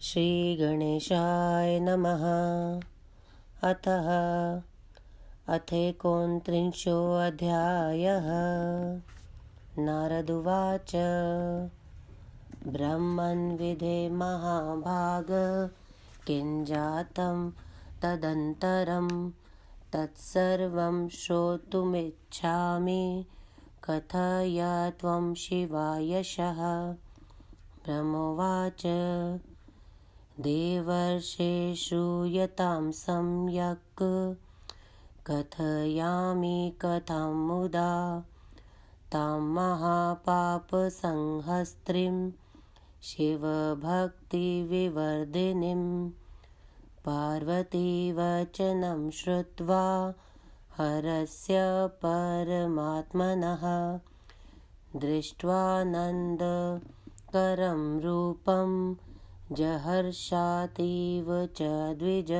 श्रीगणेशाय नमः। अथेकोनत्रिंशोऽध्यायः। नारदुवाच ब्रह्मन्विधे महाभाग किञ्जातं तदन्तरं तत्सर्वं श्रोतुमिच्छामि कथय त्वं शिवायशः। ब्रह्मोवाच देवर्षे श्रूयतां सम्यक् कथयामि कथां मुदा तां महापापसंहस्त्रीं शिवभक्तिविवर्धिनीं। पार्वतीवचनं श्रुत्वा हरस्य परमात्मनः दृष्ट्वानन्दकरं रूपं जहर्षातीव च द्विज।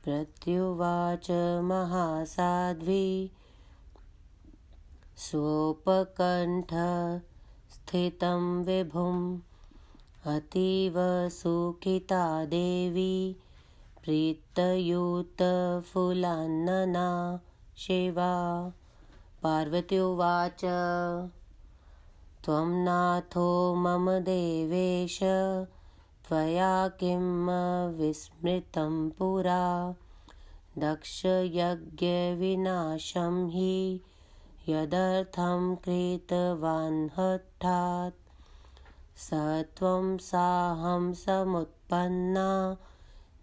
प्रत्युवाच महासाध्वी स्वोपकण्ठस्थितं विभुम् अतीव सुखिता देवी प्रीतयुक्तफुलान्नना शिवा। पार्वत्युवाच त्वं नाथो मम देवेश त्वया किं विस्मृतं पुरा। दक्षयज्ञविनाशं हि यदर्थं कृतवान् हठात् स त्वं साहं समुत्पन्ना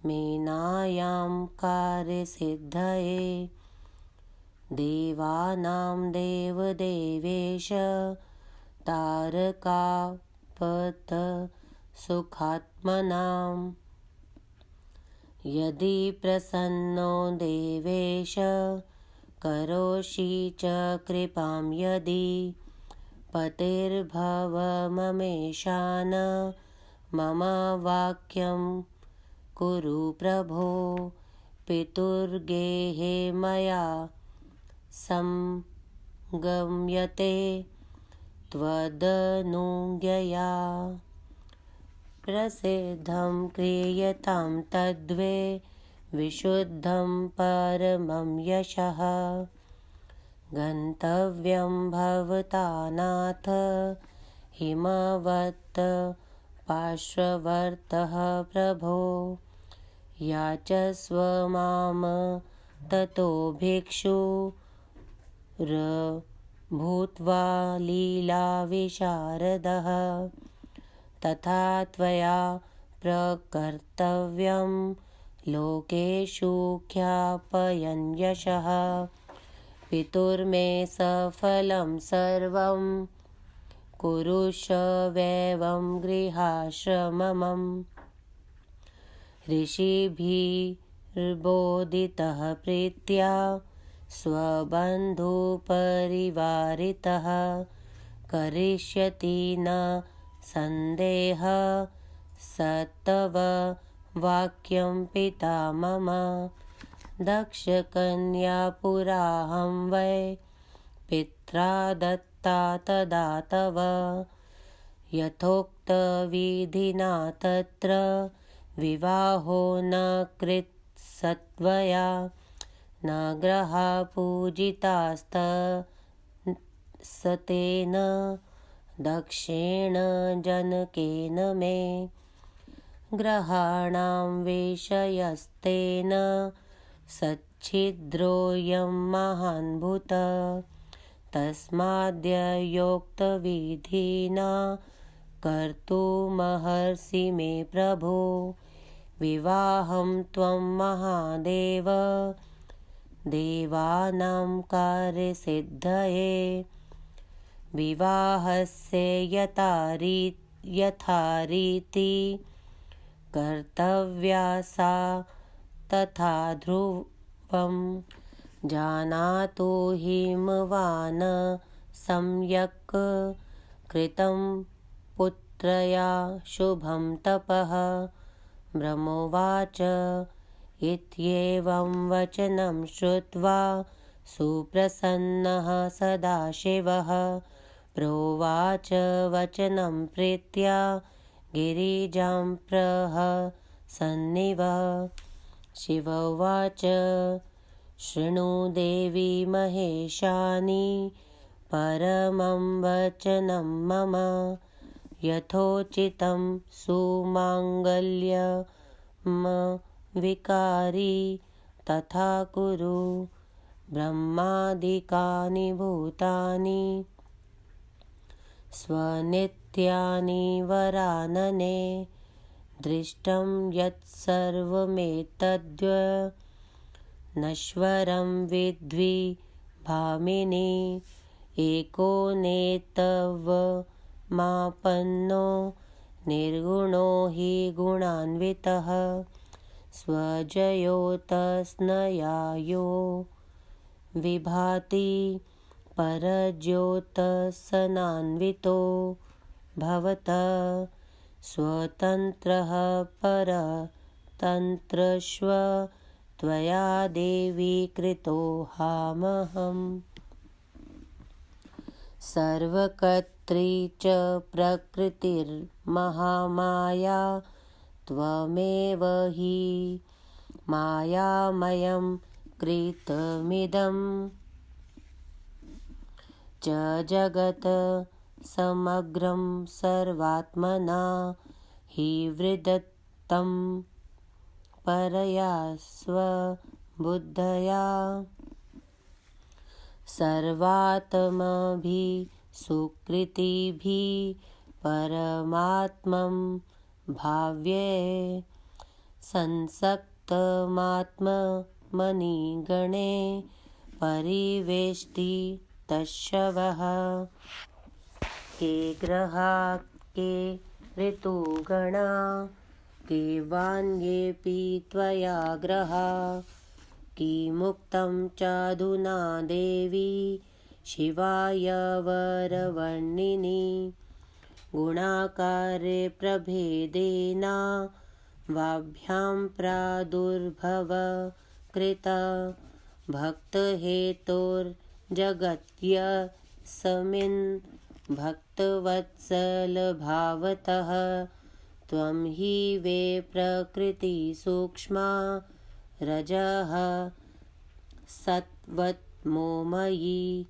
मेनायां कार्यसिद्धये। देवानां देवदेवेश तारकापथ सुखात्मनां यदि प्रसन्नो देवेश करोषि च कृपां यदि। पतिर्भव ममेशान मम वाक्यं कुरु प्रभो। पितुर्गेहे मया संगम्यते त्वदनुज्ञया। प्रसिद्धं क्रियतां तद्वे विशुद्धं परमं यशः। गन्तव्यं भवता नाथ हिमवत् पार्श्ववर्तः प्रभो। याचस्व मां ततो भिक्षुर्भूत्वा लीलाविशारदः। तथा त्वया प्रकर्तव्यं लोकेषु ख्यापयन् यशः। पितुर्मे सफलं सर्वं कुरुष्वेवं गृहाश्रमम्। ऋषिभिर्बोधितः प्रीत्या स्वबन्धुपरिवारितः करिष्यति न सन्देह स तव वाक्यं पिता मम। दक्षकन्यापुराहं वै पित्रा दत्ता तदा तव। यथोक्तविधिना तत्र विवाहो न कृत्स्त्वया न ग्रहा पूजितास्ततेन दक्षेण जनकेन मे। ग्रहाणां विषयस्तेन सच्छिद्रोऽयं महान्भूत। तस्माद्योक्तविधिना कर्तुमर्हसि मे प्रभो। विवाहं त्वं महादेव देवानां कार्यसिद्धये। विवाहस्य यथारीति कर्तव्या सा तथा ध्रुवं। जानातु हिमवान् सम्यक् कृतं पुत्रया शुभं तपः। ब्रह्मोवाच इत्येवं वचनं श्रुत्वा सुप्रसन्नः सदाशिवः। प्रोवाच वचनं प्रीत्या गिरिजां प्रहसन्निव। शिव उवाच शृणु देवी महेशानि परमं वचनं मम। यथोचितं सुमाङ्गल्यमविकारी तथा कुरु। ब्रह्मादिकानि भूतानि स्वनित्यानि वरानने। दृष्टं यत्सर्वमेतद्नश्वरं विद्विभामिनि। एको नेतवमापन्नो निर्गुणो हि गुणान्वितः। स्वज्योत्स्नयायो विभाति परज्योत्सनान्वितो भवतः। स्वतन्त्रः परतन्त्रस्व त्वया देवी कृतोऽहमहम्। सर्वकर्त्री च प्रकृतिर्महामाया त्वमेव हि मायामयं कृतमिदं च जगत् समग्रं सर्वात्मना हि विधत्तं परया स्वबुद्धया। सर्वात्मभिः सुकृतिभिः परमात्मं भाव्ये। संसक्तमात्मनि परिवेष्टि तशवः। के ग्रहा के ऋतुगणा के वान्येऽपि त्वया ग्रहा। किमुक्तं चाधुना देवी शिवाय वरवर्णिनि। गुणाकारे प्रभेदेन वाभ्यां प्रादुर्भव कृता। भक्तहेतोर्जगत्यस्मिन् भक्तवत्सलभावतः। त्वं हि वै प्रकृतिसूक्ष्मा रजः सत्त्वमयि।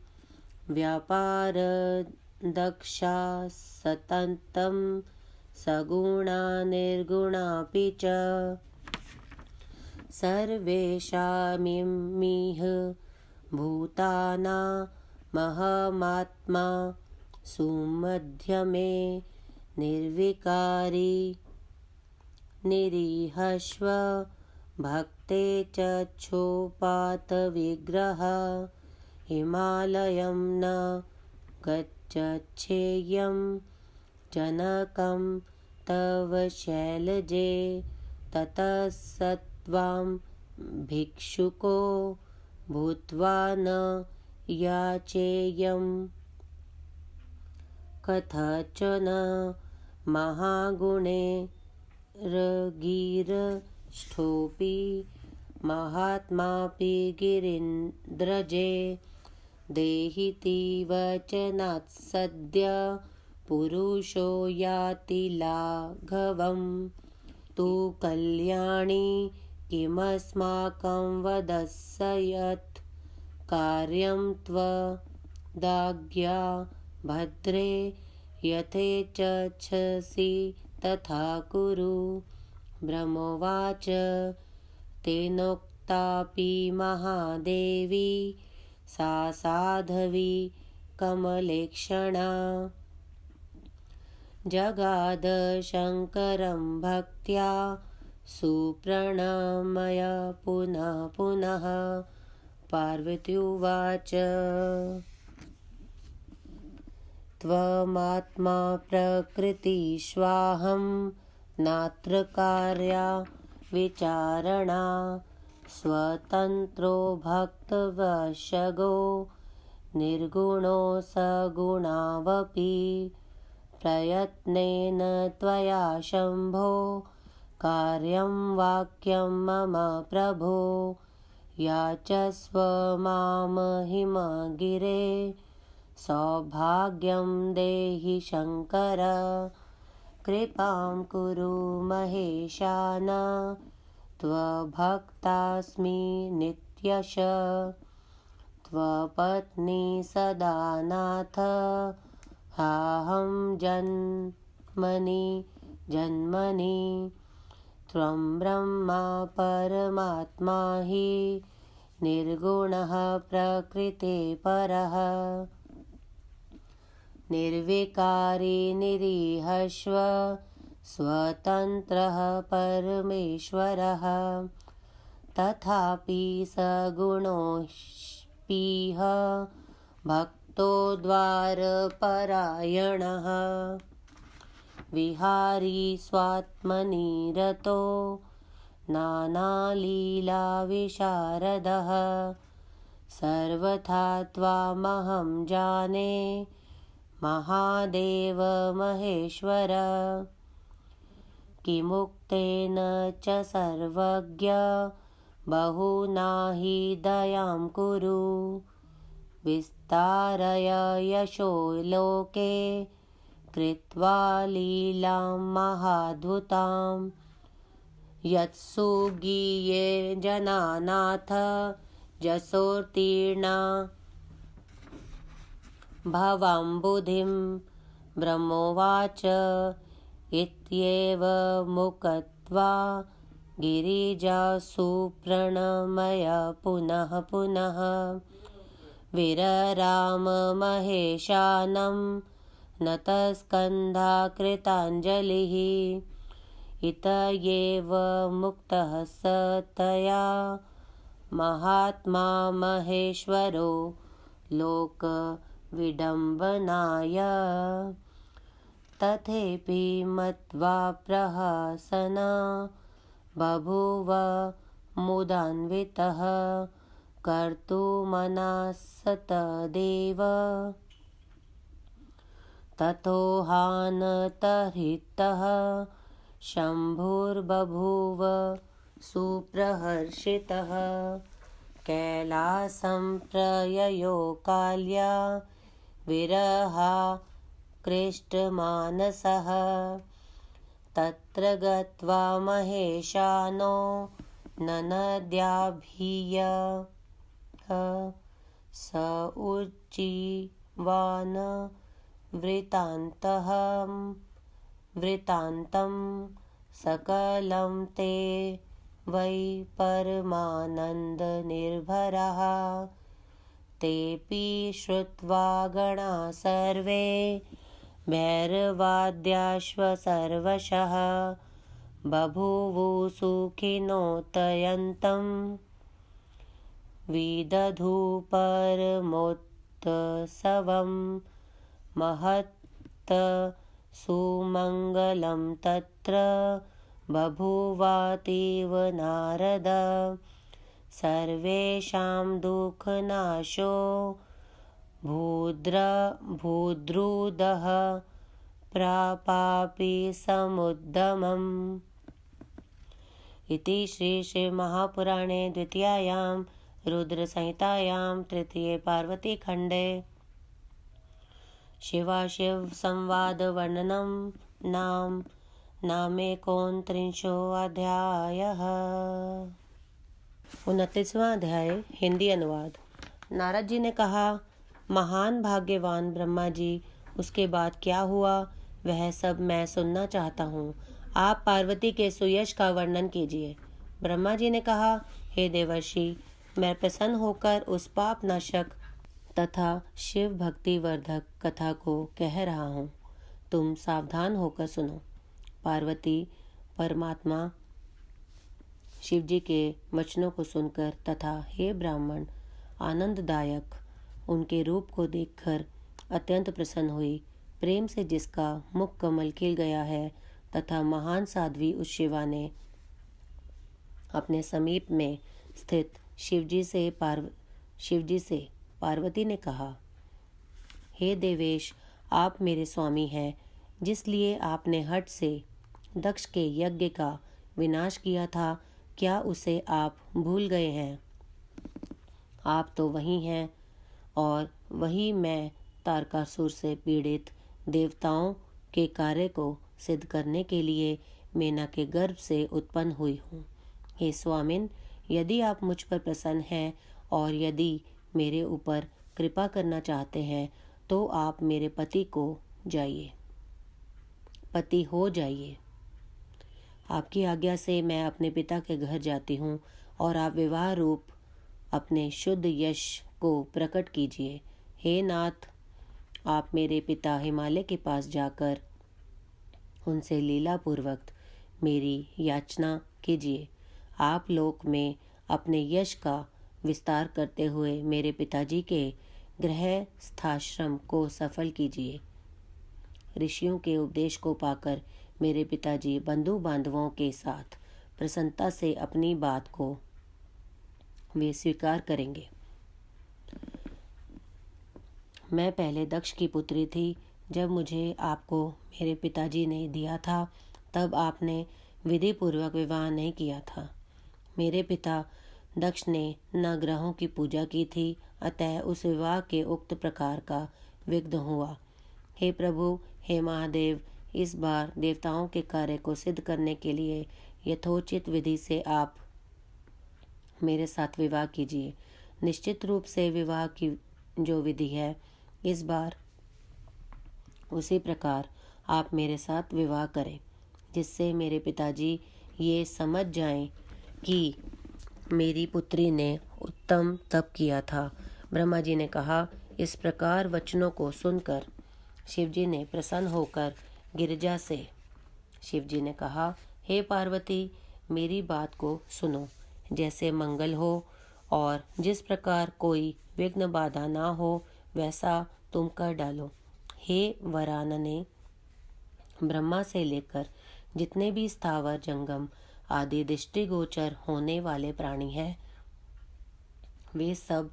व्यापारदक्षा सततं सगुणा निर्गुणापि च। सर्वेषामिह भूतानामहमात्मा सुमध्यमे निर्विकारी निरीहस्व। भक्ते चक्षुपातविग्रह हिमालयं न गच्छेयं जनकं तव शैलजे। ततः सत्त्वां भिक्षुको भूत्वा न याचेयं कथंचन। महागुणैर्गीर्ष्ठोऽपि महात्मापि गिरीन्द्रजे। देहीति वचनात् सद्य पुरुषो याति लाघवं। तु कल्याणि किमस्माकं वदस्स यत् कार्यं त्वदाज्ञया भद्रे। यथेच्छसि तथा कुरु। ब्रह्मोवाच तेनोक्तापि महादेवी सा साध्वी कमलेक्षणा। जगाद शङ्करं भक्त्या सुप्रणमय पुनः पुनः। पार्वत्युवाच त्वमात्मा प्रकृतिष्वाहं नात्र कार्या विचारणा। स्वतन्त्रो भक्तवशगो निर्गुणो सगुणावपि। प्रयत्नेन त्वया शम्भो कार्यं वाक्यं मम प्रभो। याचस्व मामहिमगिरे सौभाग्यं देहि शङ्कर। कृपां कुरु महेशान त्वभक्तास्मि नित्यश त्वपत्नी सदा नाथ हाहं जन्मनि जन्मनि त्वं ब्रह्मा परमात्मा हि निर्गुणः प्रकृते परः निर्विकारी निरीहस्व स्वतन्त्रः परमेश्वरः तथापि सगुणोऽपीह भक्तो द्वारपरायणः विहारी स्वात्मनि रतो नानालीलाविशारदः सर्वथा त्वामहं जाने महादेव महेश्वर किमुक्तेन च सर्वज्ञ बहुनाहि दयां कुरु विस्तारय यशो लोके कृत्वा लीलां महाद्भुतां यत्सु गीये जनानाथ जसोत्तीर्णा भवाम्बुधिं ब्रह्मोवाच इत्येव मुक्त्वा गिरिजासुप्रणमय पुनः पुनः विरराम महेशानं नतस्कन्धाकृताञ्जलिः इत एव मुक्तः स तया महात्मा महेश्वरो लोकविडम्बनाय तथेपि मत्वा प्रहसन बभूव मुदान्वितः कर्तुमनासतदेव ततोहानतहृतः शम्भुर्बभूव सुप्रहर्षितः कैलासं प्रययो काल्या विरहाकृष्टमानसः तत्र गत्वा महेशानो ननद्याभियः स उज्जीवान वृत्तान्तं सकलं ते वै परमानन्दनिर्भरः तेऽपि श्रुत्वा गणा सर्वे भैरवाद्याश्व सर्वशः बभूवु सुखिनोतयन्तं विदधु परमोत्सवं महत् सुमङ्गलं तत्र बभूवातीव नारद सर्वेषां दुःखनाशो भूद्रुदः प्रापापि समुद्यमम् इति श्री महापुराणे द्वितीयायां रुद्रसंहितायां तृतीये पार्वतीखण्डे शिवाशिव संवाद वर्णनं नामेकोनत्रिंशोऽध्यायः। 29वां अध्याय हिंदी अनुवाद। नारद जी ने कहा, महान भाग्यवान ब्रह्मा जी, उसके बाद क्या हुआ वह सब मैं सुनना चाहता हूँ। आप पार्वती के सुयश का वर्णन कीजिए। ब्रह्मा जी ने कहा, हे देवर्षि, मैं प्रसन्न होकर उस पाप नाशक तथा शिव भक्ति वर्धक कथा को कह रहा हूँ। तुम सावधान होकर सुनो। पार्वती परमात्मा शिवजी के वचनों को सुनकर तथा हे ब्राह्मण आनंददायक उनके रूप को देखकर अत्यंत प्रसन्न हुई। प्रेम से जिसका मुख कमल खिल गया है तथा महान साध्वी उस शिवा ने अपने समीप में स्थित शिवजी से पार्वती ने कहा, हे देवेश, आप मेरे स्वामी हैं, जिसलिए आपने हठ से दक्ष के यज्ञ का विनाश किया था, क्या उसे आप भूल गए हैं? आप तो वही हैं और वही मैं तारकासुर से पीड़ित देवताओं के कार्य को सिद्ध करने के लिए मेना के गर्भ से उत्पन्न हुई हूँ। हे स्वामिन, यदि आप मुझ पर प्रसन्न हैं और यदि मेरे ऊपर कृपा करना चाहते हैं तो आप मेरे पति हो जाइए। आपकी आज्ञा से मैं अपने पिता के घर जाती हूँ और आप विवाह रूप अपने शुद्ध यश को प्रकट कीजिए। हे नाथ, आप मेरे पिता हिमालय के पास जाकर उनसे लीलापूर्वक मेरी याचना कीजिए। आप लोक में अपने यश का विस्तार करते हुए मेरे पिताजी के गृहस्थाश्रम को सफल कीजिए। ऋषियों के उपदेश को पाकर मेरे पिताजी बंधु बांधवों के साथ प्रसन्नता से अपनी बात को वे स्वीकार करेंगे। मैं पहले दक्ष की पुत्री थी। जब मुझे आपको मेरे पिताजी ने दिया था तब आपने विधि पूर्वक विवाह नहीं किया था। मेरे पिता दक्ष ने न ग्रहों की पूजा की थी, अतः उस विवाह के उक्त प्रकार का विघ्न हुआ। हे प्रभु, हे महादेव, इस बार देवताओं के कार्य को सिद्ध करने के लिए यथोचित विधि से आप मेरे साथ विवाह कीजिए। निश्चित रूप से विवाह की जो विधि है, इस बार उसी प्रकार आप मेरे साथ विवाह करें, जिससे मेरे पिताजी ये समझ जाएं कि मेरी पुत्री ने उत्तम तप किया था। ब्रह्मा जी ने कहा। इस प्रकार वचनों को सुनकर शिवजी ने प्रसन्न होकर गिरिजा से शिवजी ने कहा, हे पार्वती, मेरी बात को सुनो। जैसे मंगल हो और जिस प्रकार कोई विघ्न बाधा ना हो, वैसा तुम कर डालो। हे वरानने, ब्रह्मा से लेकर जितने भी स्थावर जंगम आदि दृष्टिगोचर होने वाले प्राणी हैं, वे सब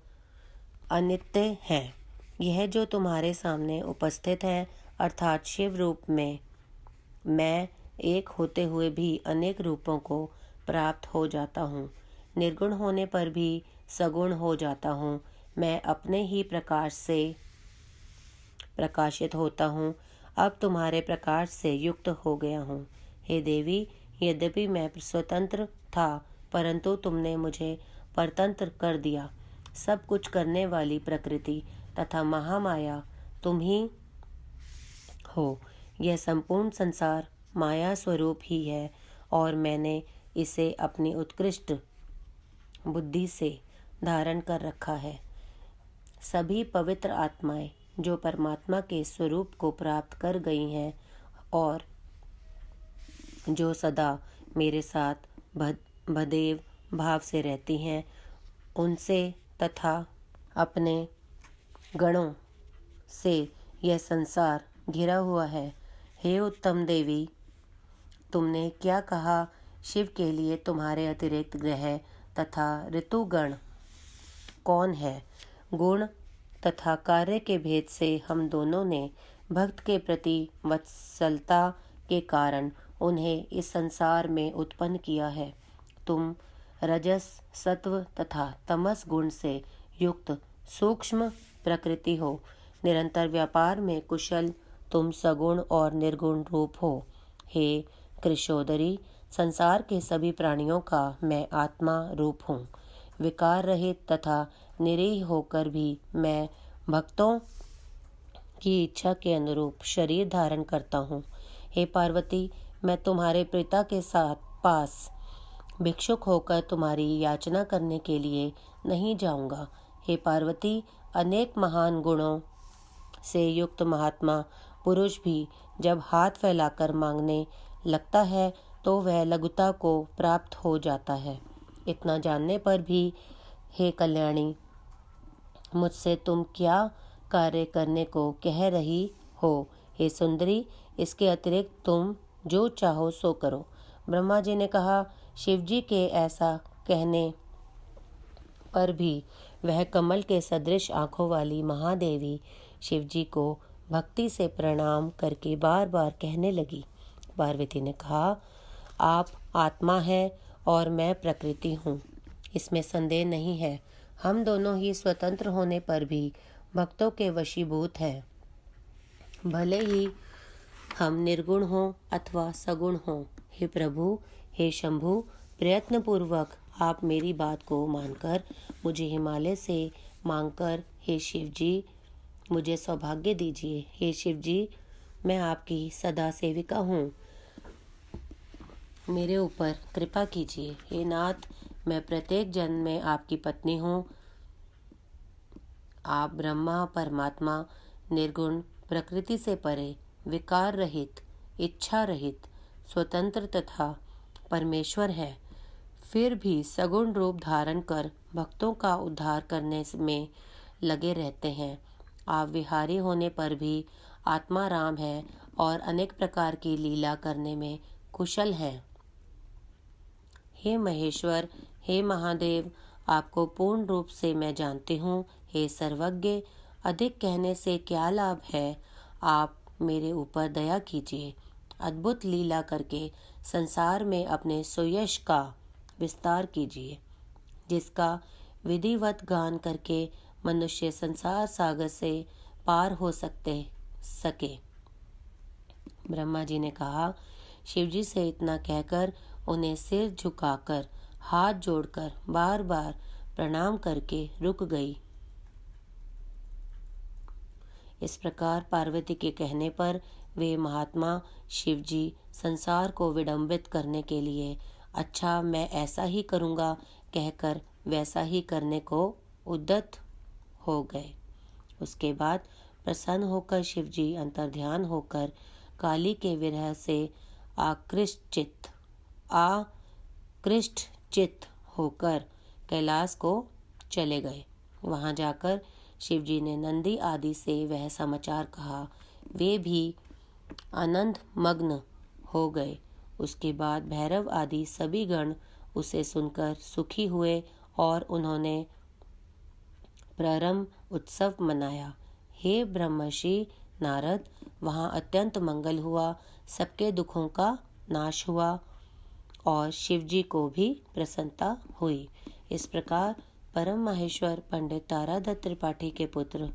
अनित्य हैं। यह जो तुम्हारे सामने उपस्थित है, अर्थात शिव रूप में मैं एक होते हुए भी अनेक रूपों को प्राप्त हो जाता हूँ। निर्गुण होने पर भी सगुण हो जाता हूँ। मैं अपने ही प्रकाश से प्रकाशित होता हूँ। अब तुम्हारे प्रकाश से युक्त हो गया हूँ। हे देवी, यद्यपि मैं स्वतंत्र था, परंतु तुमने मुझे परतंत्र कर दिया। सब कुछ करने वाली प्रकृति तथा महामाया तुम ही हो। यह संपूर्ण संसार माया स्वरूप ही है और मैंने इसे अपनी उत्कृष्ट बुद्धि से धारण कर रखा है। सभी पवित्र आत्माएं जो परमात्मा के स्वरूप को प्राप्त कर गई हैं और जो सदा मेरे साथ भदेव भाव से रहती हैं, उनसे तथा अपने गणों से यह संसार घिरा हुआ है। हे उत्तम देवी, तुमने क्या कहा? शिव के लिए तुम्हारे अतिरिक्त ग्रह तथा ऋतुगण कौन है? गुण तथा कार्य के भेद से हम दोनों ने भक्त के प्रति वत्सलता के कारण उन्हें इस संसार में उत्पन्न किया है। तुम रजस, सत्व तथा तमस गुण से युक्त सूक्ष्म प्रकृति हो। निरंतर व्यापार में कुशल तुम सगुण और निर्गुण रूप हो। हे कृशोदरी, संसार के सभी प्राणियों का मैं आत्मा रूप हूँ। विकार रहित तथा निरीह होकर भी मैं भक्तों की इच्छा के अनुरूप शरीर धारण करता हूँ। हे पार्वती, मैं तुम्हारे पिता के साथ पास भिक्षुक होकर तुम्हारी याचना करने के लिए नहीं जाऊंगा। हे पार्वती, अनेक महान गुणों से युक्त महात्मा पुरुष भी जब हाथ फैलाकर मांगने लगता है तो वह लघुता को प्राप्त हो जाता है। इतना जानने पर भी हे कल्याणी, मुझसे तुम क्या कार्य करने को कह रही हो? हे सुंदरी, इसके अतिरिक्त तुम जो चाहो सो करो। ब्रह्मा जी ने कहा। शिवजी के ऐसा कहने पर भी वह कमल के सदृश आंखों वाली महादेवी शिवजी को भक्ति से प्रणाम करके बार बार कहने लगी। पार्वती ने कहा, आप आत्मा है और मैं प्रकृति हूँ, इसमें संदेह नहीं है। हम दोनों ही स्वतंत्र होने पर भी भक्तों के वशीभूत हैं। भले ही हम निर्गुण हों अथवा सगुण हों। हे प्रभु, हे शंभु, प्रयत्नपूर्वक आप मेरी बात को मानकर मुझे हिमालय से मांगकर, हे शिव जी, मुझे सौभाग्य दीजिए। हे शिव जी, मैं आपकी सदा सेविका हूँ, मेरे ऊपर कृपा कीजिए। हे नाथ, मैं प्रत्येक जन्म में आपकी पत्नी हूँ। आप ब्रह्मा परमात्मा, निर्गुण, प्रकृति से परे, विकार रहित, इच्छा रहित, स्वतंत्र तथा परमेश्वर है। फिर भी सगुण रूप धारण कर भक्तों का उद्धार करने में लगे रहते हैं। आप विहारी होने पर भी आत्मा राम है और अनेक प्रकार की लीला करने में कुशल हैं। हे महेश्वर, हे महादेव, आपको पूर्ण रूप से मैं जानती हूँ। हे सर्वज्ञ, अधिक कहने से क्या लाभ है। आप मेरे ऊपर दया कीजिए। अद्भुत लीला करके संसार में अपने सुयश का विस्तार कीजिए, जिसका विधिवत गान करके मनुष्य संसार सागर से पार हो सके। ब्रह्मा जी ने कहा। शिवजी से इतना कहकर उन्हें सिर झुकाकर हाथ जोड़कर बार बार प्रणाम करके रुक गई। इस प्रकार पार्वती के कहने पर वे महात्मा शिवजी संसार को विडंबित करने के लिए अच्छा मैं ऐसा ही करूँगा कहकर वैसा ही करने को उद्यत हो गए। उसके बाद प्रसन्न होकर शिवजी अंतर्ध्यान होकर काली के विरह से आकृष्ट चित्त होकर कैलाश को चले गए। वहां जाकर शिवजी ने नंदी आदि से वह समाचार कहा। वे भी आनंद मग्न हो गए। उसके बाद भैरव आदि सभी गण उसे सुनकर सुखी हुए और उन्होंने प्रारंभ उत्सव मनाया। हे ब्रह्मर्षि नारद, वहाँ अत्यंत मंगल हुआ, सबके दुखों का नाश हुआ और शिवजी को भी प्रसन्नता हुई। इस प्रकार परम माहेश्वर पंडित तारादत्त त्रिपाठी के पुत्र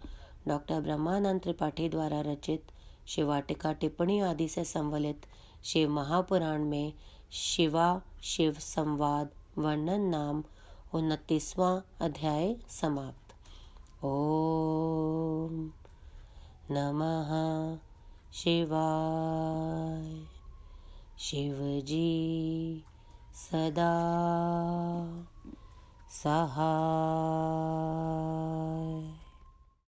डॉक्टर ब्रह्मानंद त्रिपाठी द्वारा रचित शिवाटिका टिप्पणी आदि से संवलित शिव महापुराण में शिवा शिव संवाद वर्णन नाम 29वां अध्याय समाप्त। ओम नमः शिवाय। शिवजी सदा सहाय।